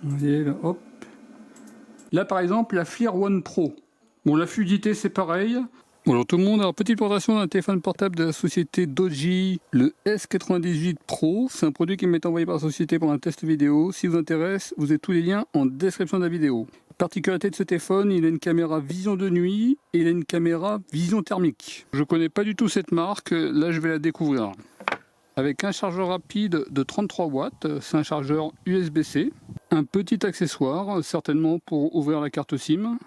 Vous voyez, là, hop. Là, par exemple, la FLIR One Pro. Bon, la fluidité, c'est pareil. Bonjour tout le monde, alors petite présentation d'un téléphone portable de la société Doji, le S98 Pro. C'est un produit qui m'est envoyé par la société pour un test vidéo. Si vous intéresse, vous avez tous les liens en description de la vidéo. Particularité de ce téléphone, il a une caméra vision de nuit et il a une caméra vision thermique. Je connais pas du tout cette marque, là je vais la découvrir. Avec un chargeur rapide de 33 watts, c'est un chargeur USB-C. Un petit accessoire, certainement pour ouvrir la carte SIM.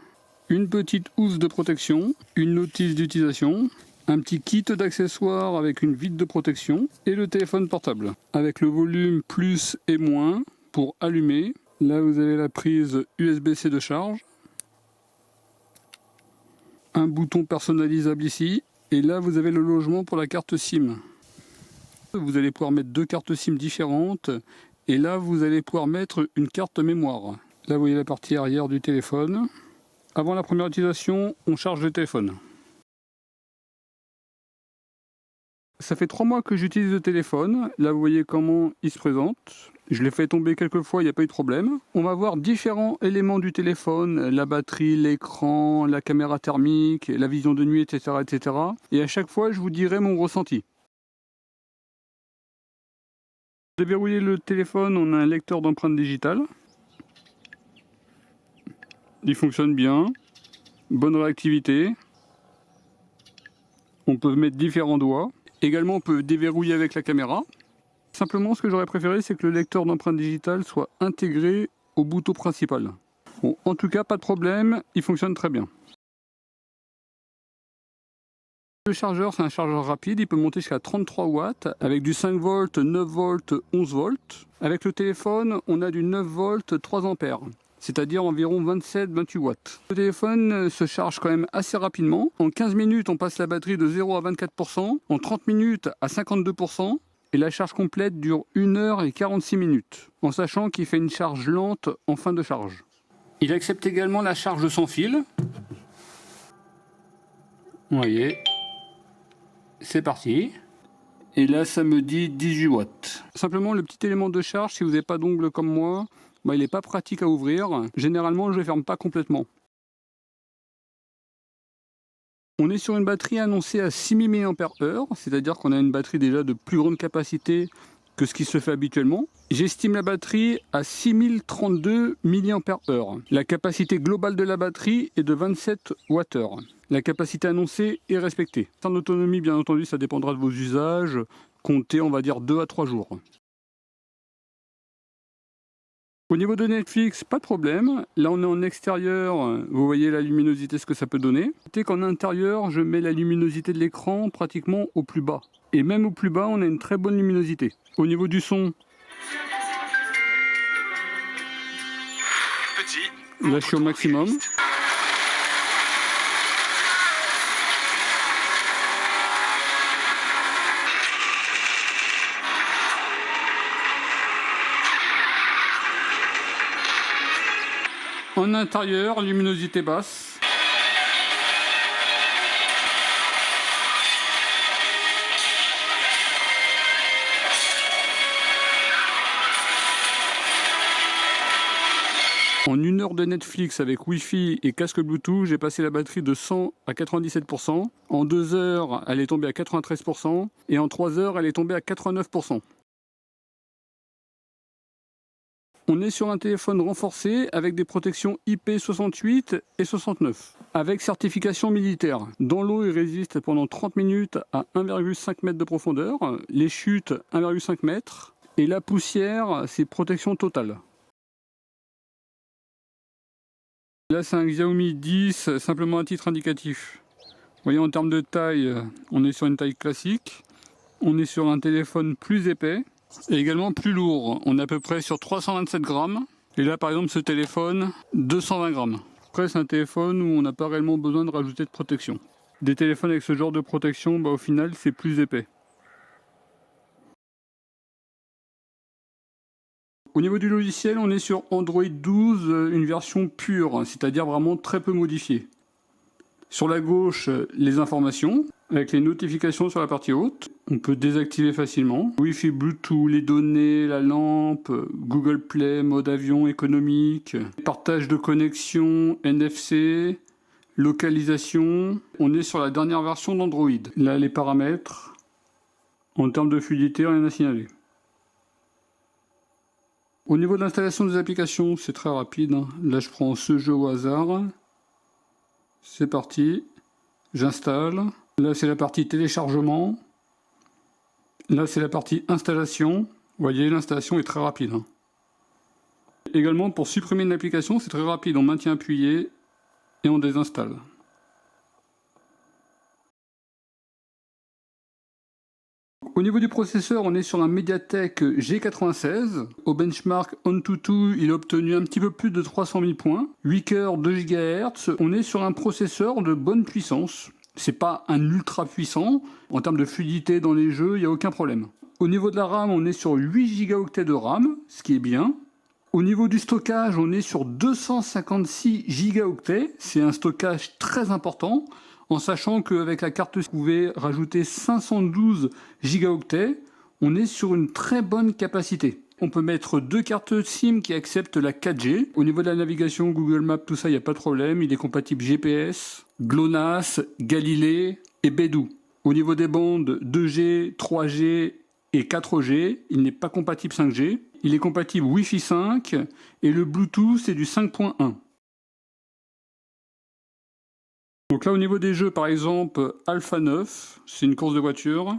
Une petite housse de protection, une notice d'utilisation, un petit kit d'accessoires avec une vitre de protection et le téléphone portable. Avec le volume plus et moins pour allumer. Là vous avez la prise USB-C de charge. Un bouton personnalisable ici. Et là vous avez le logement pour la carte SIM. Vous allez pouvoir mettre deux cartes SIM différentes. Et là vous allez pouvoir mettre une carte mémoire. Là vous voyez la partie arrière du téléphone. Avant la première utilisation, on charge le téléphone. Ça fait 3 mois que j'utilise le téléphone. Là, vous voyez comment il se présente. Je l'ai fait tomber quelques fois, il n'y a pas eu de problème. On va voir différents éléments du téléphone. La batterie, l'écran, la caméra thermique, la vision de nuit, etc., etc. Et à chaque fois, je vous dirai mon ressenti. Pour déverrouiller le téléphone, on a un lecteur d'empreintes digitales. Il fonctionne bien, bonne réactivité. On peut mettre différents doigts. Également, on peut déverrouiller avec la caméra. Simplement, ce que j'aurais préféré, c'est que le lecteur d'empreintes digitales soit intégré au bouton principal. Bon, en tout cas, pas de problème, il fonctionne très bien. Le chargeur, c'est un chargeur rapide, il peut monter jusqu'à 33 watts, avec du 5 volts, 9 volts, 11 volts. Avec le téléphone, on a du 9 volts, 3 ampères. C'est-à-dire environ 27-28 watts. Le téléphone se charge quand même assez rapidement. En 15 minutes, on passe la batterie de 0 à 24%, en 30 minutes à 52%, et la charge complète dure 1 heure et 46 minutes, en sachant qu'il fait une charge lente en fin de charge. Il accepte également la charge sans fil. Vous voyez, c'est parti. Et là, ça me dit 18 watts. Simplement, le petit élément de charge, si vous n'avez pas d'ongle comme moi, il n'est pas pratique à ouvrir. Généralement, je ne ferme pas complètement. On est sur une batterie annoncée à 6000 mAh, c'est-à-dire qu'on a une batterie déjà de plus grande capacité que ce qui se fait habituellement. J'estime la batterie à 6032 mAh. La capacité globale de la batterie est de 27 Wh. La capacité annoncée est respectée. En autonomie, bien entendu, ça dépendra de vos usages. Comptez, on va dire, 2 à 3 jours. Au niveau de Netflix, pas de problème. Là, on est en extérieur. Vous voyez la luminosité, ce que ça peut donner. Notez qu'en intérieur, je mets la luminosité de l'écran pratiquement au plus bas. Et même au plus bas, on a une très bonne luminosité. Au niveau du son, là, je suis au maximum. En intérieur, luminosité basse. En 1 heure de Netflix avec Wi-Fi et casque Bluetooth, j'ai passé la batterie de 100 à 97%. En 2 heures, elle est tombée à 93%. Et en 3 heures, elle est tombée à 89%. On est sur un téléphone renforcé avec des protections IP68 et 69, avec certification militaire. Dans l'eau, il résiste pendant 30 minutes à 1,5 m de profondeur, les chutes 1,5 m, et la poussière, c'est protection totale. Là, c'est un Xiaomi 10, simplement à titre indicatif. Vous voyez, en termes de taille, on est sur une taille classique. On est sur un téléphone plus épais. Et également plus lourd, on est à peu près sur 327 grammes. Et là par exemple ce téléphone, 220 grammes. Après c'est un téléphone où on n'a pas réellement besoin de rajouter de protection. Des téléphones avec ce genre de protection, au final c'est plus épais. Au niveau du logiciel, on est sur Android 12, une version pure, c'est-à-dire vraiment très peu modifiée. Sur la gauche, les informations. avec les notifications sur la partie haute. On peut désactiver facilement. Wi-Fi, Bluetooth, les données, la lampe, Google Play, mode avion économique, partage de connexion, NFC, localisation. On est sur la dernière version d'Android. Là, les paramètres. En termes de fluidité, rien à signaler. Au niveau de l'installation des applications, c'est très rapide. Là, je prends ce jeu au hasard. C'est parti. J'installe. Là, c'est la partie téléchargement. Là, c'est la partie installation. Vous voyez, l'installation est très rapide. Également, pour supprimer une application, c'est très rapide. On maintient appuyé et on désinstalle. Au niveau du processeur, on est sur un Mediatek G96. Au benchmark AnTuTu, il a obtenu un petit peu plus de 300 000 points. 8 cœurs, 2 GHz. On est sur un processeur de bonne puissance. C'est pas un ultra puissant. En termes de fluidité dans les jeux, il n'y a aucun problème. Au niveau de la RAM, on est sur 8 Go de RAM, ce qui est bien. Au niveau du stockage, on est sur 256 Go. C'est un stockage très important. En sachant qu'avec la carte, vous pouvez rajouter 512 Go. On est sur une très bonne capacité. On peut mettre 2 cartes SIM qui acceptent la 4G. Au niveau de la navigation, Google Maps, tout ça, il n'y a pas de problème. Il est compatible GPS, GLONASS, Galilée et Beidou. Au niveau des bandes 2G, 3G et 4G, il n'est pas compatible 5G. Il est compatible Wi-Fi 5 et le Bluetooth, c'est du 5.1. Donc là, au niveau des jeux, par exemple, Alpha 9, c'est une course de voiture.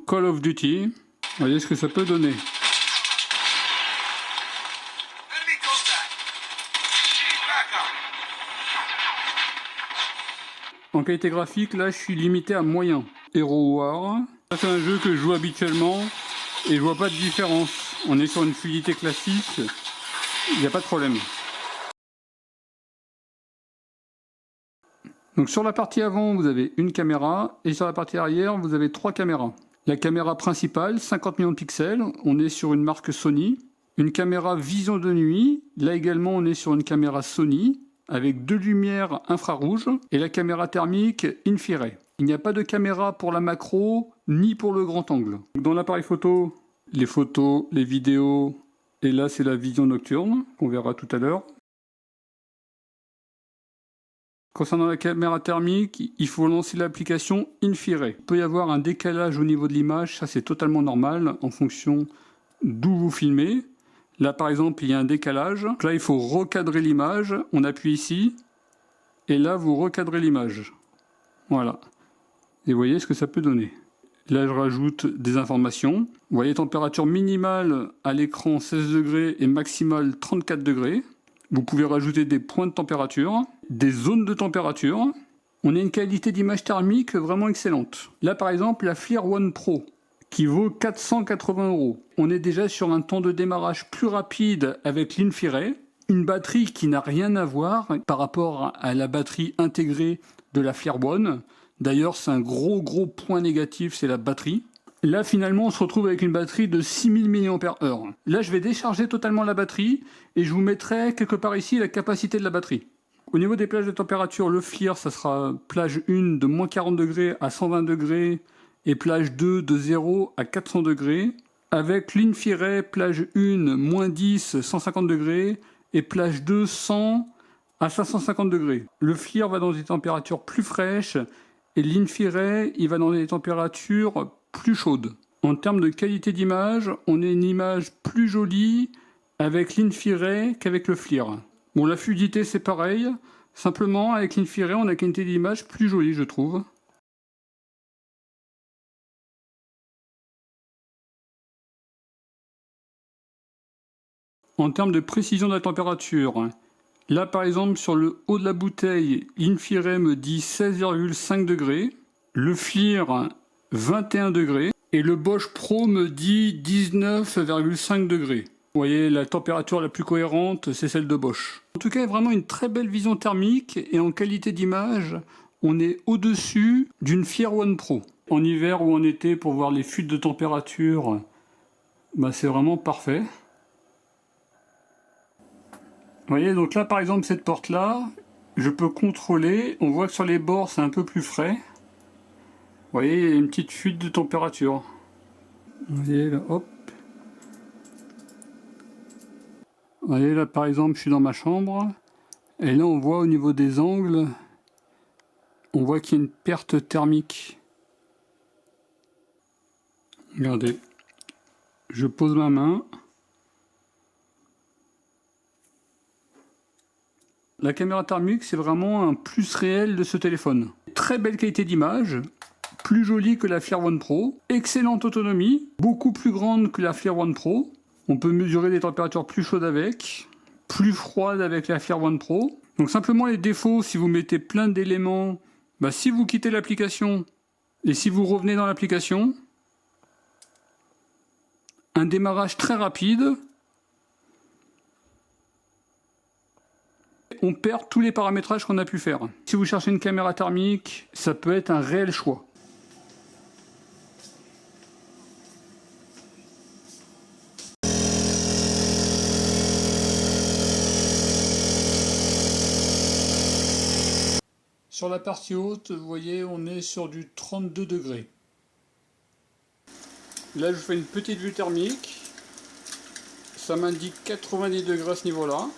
Call of Duty, voyez ce que ça peut donner. En qualité graphique, là, je suis limité à moyen. Hero War, ça c'est un jeu que je joue habituellement et je vois pas de différence. On est sur une fluidité classique, il n'y a pas de problème. Donc sur la partie avant, vous avez une caméra et sur la partie arrière, vous avez 3 caméras. La caméra principale, 50 millions de pixels, on est sur une marque Sony. Une caméra vision de nuit, là également on est sur une caméra Sony, avec 2 lumières infrarouges, et la caméra thermique infrared. Il n'y a pas de caméra pour la macro, ni pour le grand angle. Dans l'appareil photo, les vidéos, et là c'est la vision nocturne, qu'on verra tout à l'heure. Concernant la caméra thermique, il faut lancer l'application infrared. Il peut y avoir un décalage au niveau de l'image, ça c'est totalement normal, en fonction d'où vous filmez. Là, par exemple, il y a un décalage. Donc là, il faut recadrer l'image. On appuie ici. Et là, vous recadrez l'image. Voilà. Et vous voyez ce que ça peut donner. Là, je rajoute des informations. Vous voyez, température minimale à l'écran 16 degrés et maximale 34 degrés. Vous pouvez rajouter des points de température, des zones de température. On a une qualité d'image thermique vraiment excellente. Là, par exemple, la FLIR One Pro, qui vaut 480 €. On est déjà sur un temps de démarrage plus rapide avec l'infrared, une batterie qui n'a rien à voir par rapport à la batterie intégrée de la FLIR One. D'ailleurs, c'est un gros point négatif, c'est la batterie. Là, finalement, on se retrouve avec une batterie de 6000 mAh. Là, je vais décharger totalement la batterie et je vous mettrai quelque part ici la capacité de la batterie. Au niveau des plages de température, le FLIR, ça sera plage 1 de moins 40 degrés à 120 degrés et plage 2 de 0 à 400 degrés. Avec l'infrared, plage 1, moins 10, 150 degrés et plage 2, 100 à 550 degrés. Le FLIR va dans des températures plus fraîches et l'infrared, il va dans des températures plus chaudes. En termes de qualité d'image, on a une image plus jolie avec l'infrared qu'avec le FLIR. Bon, la fluidité c'est pareil, simplement avec l'infrared on a une qualité d'image plus jolie je trouve. En termes de précision de la température, là par exemple sur le haut de la bouteille, l'infrared me dit 16,5 degrés, le FLIR 21 degrés et le Bosch Pro me dit 19,5 degrés. Vous voyez, la température la plus cohérente, c'est celle de Bosch. En tout cas, vraiment une très belle vision thermique et en qualité d'image, on est au-dessus d'une Fire One Pro. En hiver ou en été, pour voir les fuites de température, bah, c'est vraiment parfait. Vous voyez, donc là par exemple cette porte-là, je peux contrôler, on voit que sur les bords c'est un peu plus frais. Vous voyez, il y a une petite fuite de température. Vous voyez là, hop. Vous voyez là par exemple, je suis dans ma chambre, et là on voit au niveau des angles, on voit qu'il y a une perte thermique. Regardez, je pose ma main. La caméra thermique, c'est vraiment un plus réel de ce téléphone. Très belle qualité d'image, plus jolie que la Fire One Pro, excellente autonomie, beaucoup plus grande que la Fire One Pro. On peut mesurer des températures plus chaudes avec, plus froides avec la Fire One Pro. Donc simplement les défauts, si vous mettez plein d'éléments, bah, si vous quittez l'application et si vous revenez dans l'application, un démarrage très rapide, on perd tous les paramétrages qu'on a pu faire. Si vous cherchez une caméra thermique, ça peut être un réel choix. Sur la partie haute, vous voyez, on est sur du 32 degrés. Là, je fais une petite vue thermique. Ça m'indique 90 degrés à ce niveau-là.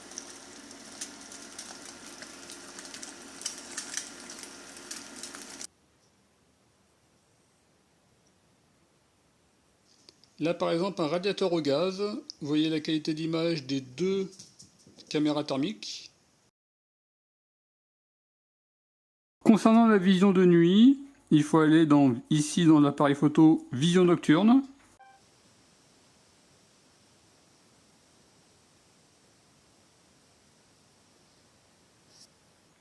Là, par exemple, un radiateur au gaz. Vous voyez la qualité d'image des deux caméras thermiques. Concernant la vision de nuit, il faut aller ici dans l'appareil photo vision nocturne.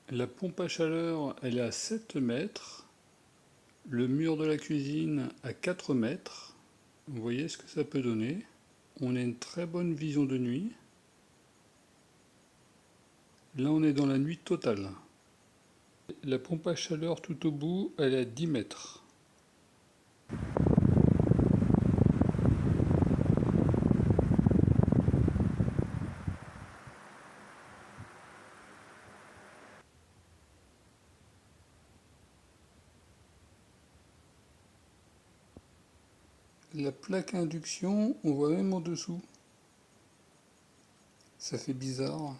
La pompe à chaleur, elle est à 7 mètres. Le mur de la cuisine à 4 mètres. Vous voyez ce que ça peut donner. On a une très bonne vision de nuit. Là, on est dans la nuit totale. La pompe à chaleur tout au bout, elle est à 10 mètres. La plaque induction, on voit même en dessous. Ça fait bizarre.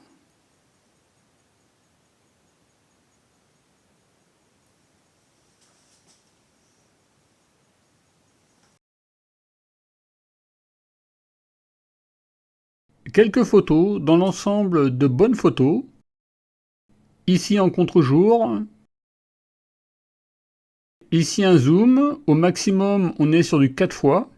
Quelques photos, dans l'ensemble de bonnes photos. Ici en contre-jour. Ici un zoom. Au maximum, on est sur du 4 fois.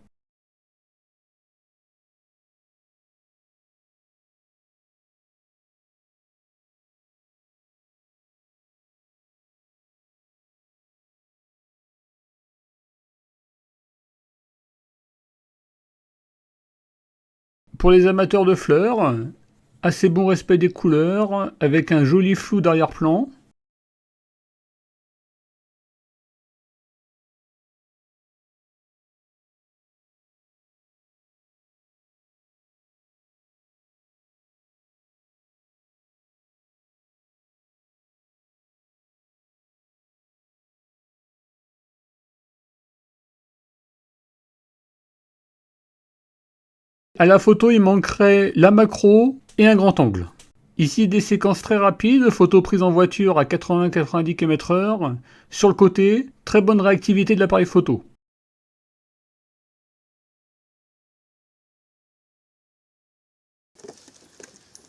Pour les amateurs de fleurs, assez bon respect des couleurs, avec un joli flou d'arrière-plan. À la photo, il manquerait la macro et un grand angle. Ici, des séquences très rapides, photos prises en voiture à 80-90 km/h. Sur le côté, très bonne réactivité de l'appareil photo.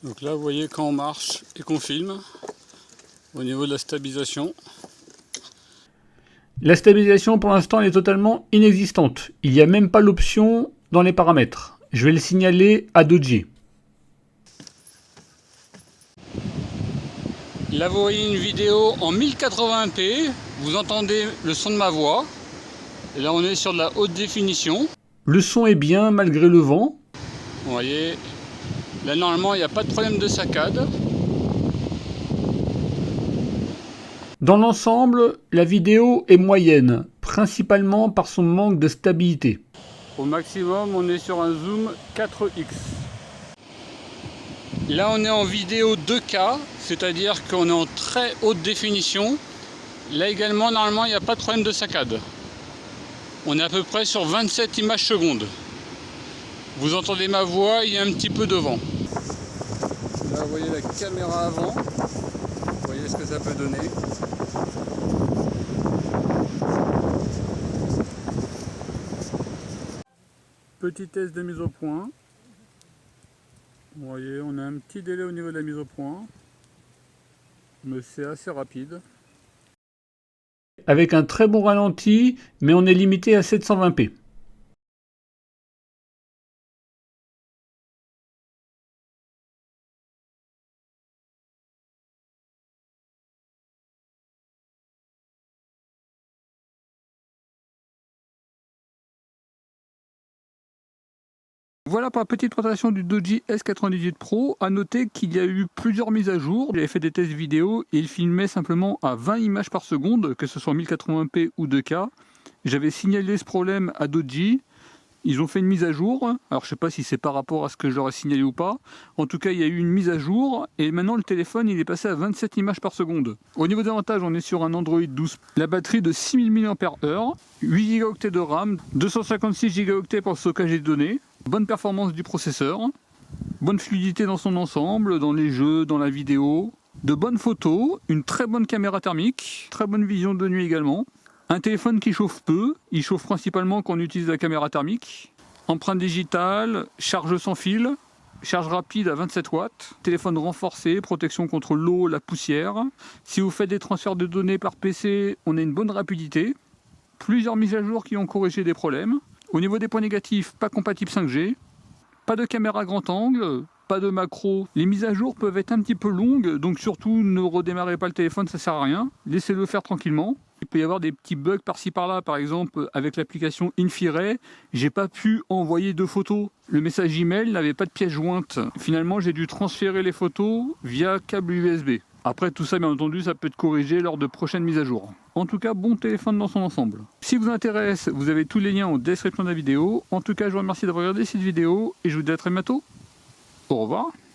Donc là, vous voyez quand on marche et qu'on filme, au niveau de la stabilisation. La stabilisation, pour l'instant, elle est totalement inexistante. Il n'y a même pas l'option dans les paramètres. Je vais le signaler à Doji. Là, vous voyez une vidéo en 1080p. Vous entendez le son de ma voix. Et là, on est sur de la haute définition. Le son est bien malgré le vent. Vous voyez, là, normalement, il n'y a pas de problème de saccade. Dans l'ensemble, la vidéo est moyenne, principalement par son manque de stabilité. Au maximum, on est sur un zoom 4x. Là, on est en vidéo 2K, c'est-à-dire qu'on est en très haute définition. Là également, normalement, il n'y a pas de problème de saccade. On est à peu près sur 27 images secondes. Vous entendez ma voix, il y a un petit peu de vent. Là, vous voyez la caméra avant. Vous voyez ce que ça peut donner. Petit test de mise au point. Vous voyez, on a un petit délai au niveau de la mise au point. Mais c'est assez rapide. Avec un très bon ralenti, mais on est limité à 720p. Voilà pour la petite présentation du Doji S98 Pro. A noter qu'il y a eu plusieurs mises à jour. J'avais fait des tests vidéo et il filmait simplement à 20 images par seconde, que ce soit en 1080p ou 2K. J'avais signalé ce problème à Doji. Ils ont fait une mise à jour. Alors je ne sais pas si c'est par rapport à ce que je leur ai signalé ou pas. En tout cas, il y a eu une mise à jour et maintenant le téléphone il est passé à 27 images par seconde. Au niveau des avantages, on est sur un Android 12. La batterie de 6000 mAh, 8 Go de RAM, 256 Go pour le stockage des données. Bonne performance du processeur, bonne fluidité dans son ensemble, dans les jeux, dans la vidéo, de bonnes photos, une très bonne caméra thermique, très bonne vision de nuit également. Un téléphone qui chauffe peu, il chauffe principalement quand on utilise la caméra thermique. Empreinte digitale, charge sans fil, charge rapide à 27 watts, téléphone renforcé, protection contre l'eau, la poussière. Si vous faites des transferts de données par PC, on a une bonne rapidité. Plusieurs mises à jour qui ont corrigé des problèmes. Au niveau des points négatifs, pas compatible 5G, pas de caméra grand angle, pas de macro. Les mises à jour peuvent être un petit peu longues, donc surtout ne redémarrez pas le téléphone, ça sert à rien. Laissez-le faire tranquillement. Il peut y avoir des petits bugs par-ci par-là, par exemple avec l'application Infrared, j'ai pas pu envoyer de photos. Le message email n'avait pas de pièce jointe. Finalement, j'ai dû transférer les photos via câble USB. Après tout ça, bien entendu, ça peut être corrigé lors de prochaines mises à jour. En tout cas, bon téléphone dans son ensemble. Si vous intéresse, vous avez tous les liens en description de la vidéo. En tout cas, je vous remercie d'avoir regardé cette vidéo et je vous dis à très bientôt. Au revoir.